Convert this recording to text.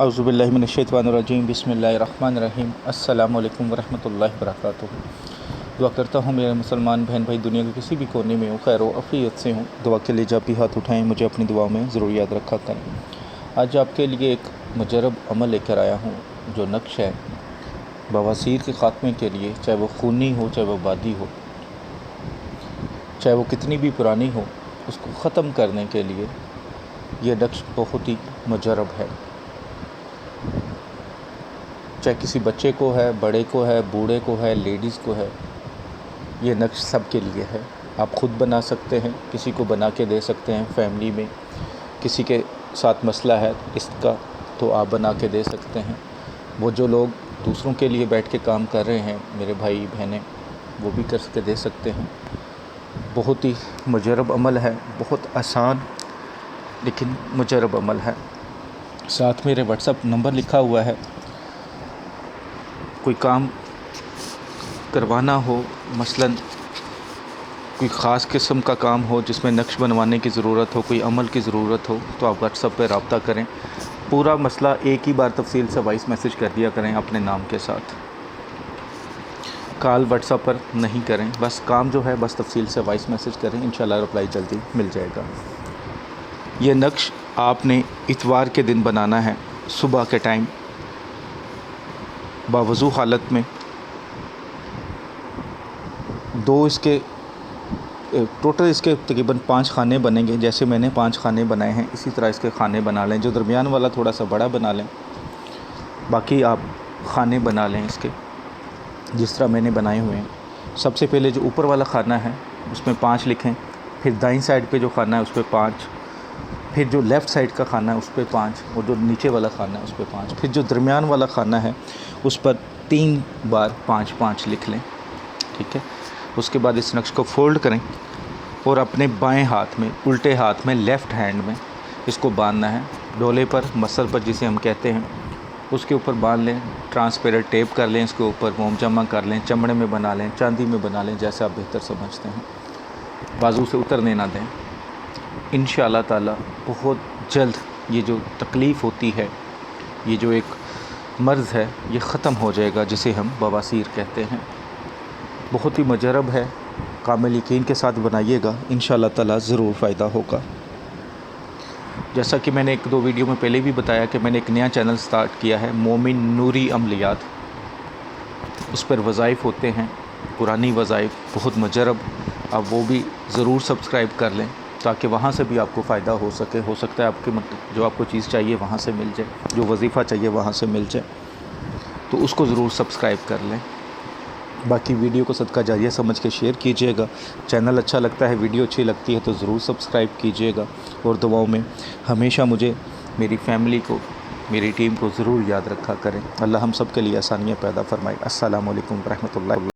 औज़ुबिल्लाहि मिनश्शैतानिर्रजीम बिस्मिल्लाहिर्रहमानिर्रहीम अस्सलामु अलैकुम वरहमतुल्लाहि वबरकातुहू। दुआ करता हूँ मेरे मुसलमान बहन भाई दुनिया के किसी भी कोने में हो, खैर आफियत से हों। दुआ के लिए जब भी हाथ उठाएं मुझे अपनी दुआ में ज़रूर याद रखा करें। आज आपके लिए एक मुजरब अमल लेकर आया हूँ जो नक्श है बवासीर के ख़ात्मे के लिए, चाहे वो खूनी हो चाहे वो बादी हो, चाहे वो कितनी भी पुरानी हो, उसको ख़त्म करने के लिए ये नक्श बहुत ही मुजरब है। चाहे किसी बच्चे को है, बड़े को है, बूढ़े को है, लेडीज़ को है, ये नक्श सब के लिए है। आप ख़ुद बना सकते हैं, किसी को बना के दे सकते हैं। फैमिली में किसी के साथ मसला है इसका तो आप बना के दे सकते हैं। वो जो लोग दूसरों के लिए बैठ के काम कर रहे हैं, मेरे भाई बहनें, वो भी करके दे सकते हैं। बहुत ही मुजरब अमल है, बहुत आसान लेकिन मुजरब अमल है। साथ मेरे व्हाट्सएप नंबर लिखा हुआ है। कोई काम करवाना हो, मसलन कोई ख़ास किस्म का काम हो जिसमें नक्श बनवाने की ज़रूरत हो, कोई अमल की ज़रूरत हो, तो आप व्हाट्सएप पर रब्ता करें। पूरा मसला एक ही बार तफसील से वॉइस मैसेज कर दिया करें अपने नाम के साथ। कॉल व्हाट्सएप पर नहीं करें, बस काम जो है बस तफसील से वॉइस मैसेज करें, इंशाल्लाह रिप्लाई जल्दी मिल जाएगा। ये नक्श आपने इतवार के दिन बनाना है, सुबह के टाइम बावज़ू हालत में। टोटल इसके तकरीबन 5 खाने बनेंगे। जैसे मैंने 5 खाने बनाए हैं इसी तरह इसके खाने बना लें। जो दरमियान वाला थोड़ा सा बड़ा बना लें, बाकी आप खाने बना लें इसके जिस तरह मैंने बनाए हुए हैं। सबसे पहले जो ऊपर वाला खाना है उसमें 5 लिखें, फिर दाईं साइड पे जो खाना है उस पर 5, फिर जो लेफ़्ट साइड का खाना है उस पर 5, और जो नीचे वाला खाना है उस पर 5, फिर जो दरमियान वाला खाना है उस पर 3 बार 5-5 लिख लें। ठीक है। उसके बाद इस नक्श को फ़ोल्ड करें और अपने बाएं हाथ में, उल्टे हाथ में, लेफ़्ट हैंड में इसको बांधना है। डोले पर, मसल पर जिसे हम कहते हैं, उसके ऊपर बांध लें। ट्रांसपेरेंट टेप कर लें, इसके ऊपर मोम जमा कर लें, चमड़े में बना लें, चांदी में बना लें, जैसे आप बेहतर समझते हैं। बाजू से उतरने ना दें। इंशाअल्लाह ताला बहुत जल्द ये जो तकलीफ़ होती है, ये जो एक मर्ज़ है, ये ख़त्म हो जाएगा जिसे हम बवासीर कहते हैं। बहुत ही मुजरब है, कामिल यकीन के साथ बनाइएगा, इंशाअल्लाह ताला ज़रूर फ़ायदा होगा। जैसा कि मैंने 1-2 वीडियो में पहले भी बताया कि मैंने एक नया चैनल स्टार्ट किया है, मोमिन नूरी अमलियात। उस पर वज़ाइफ़ होते हैं, कुरानी वज़ाइफ़, बहुत मुजरब। आप वो भी ज़रूर सब्सक्राइब कर लें ताकि वहाँ से भी आपको फ़ायदा हो सके। हो सकता है आपके जो आपको चीज़ चाहिए वहाँ से मिल जाए, जो वजीफ़ा चाहिए वहाँ से मिल जाए, तो उसको ज़रूर सब्सक्राइब कर लें। बाकी वीडियो को सदका जारिया समझ के शेयर कीजिएगा। चैनल अच्छा लगता है, वीडियो अच्छी लगती है तो ज़रूर सब्सक्राइब कीजिएगा। और दुआओं में हमेशा मुझे, मेरी फ़ैमिली को, मेरी टीम को ज़रूर याद रखा करें। अल्लाह हम सब के लिए आसानियाँ पैदा फरमाए। अस्सलामु अलैकुम रहमतुल्लाहि।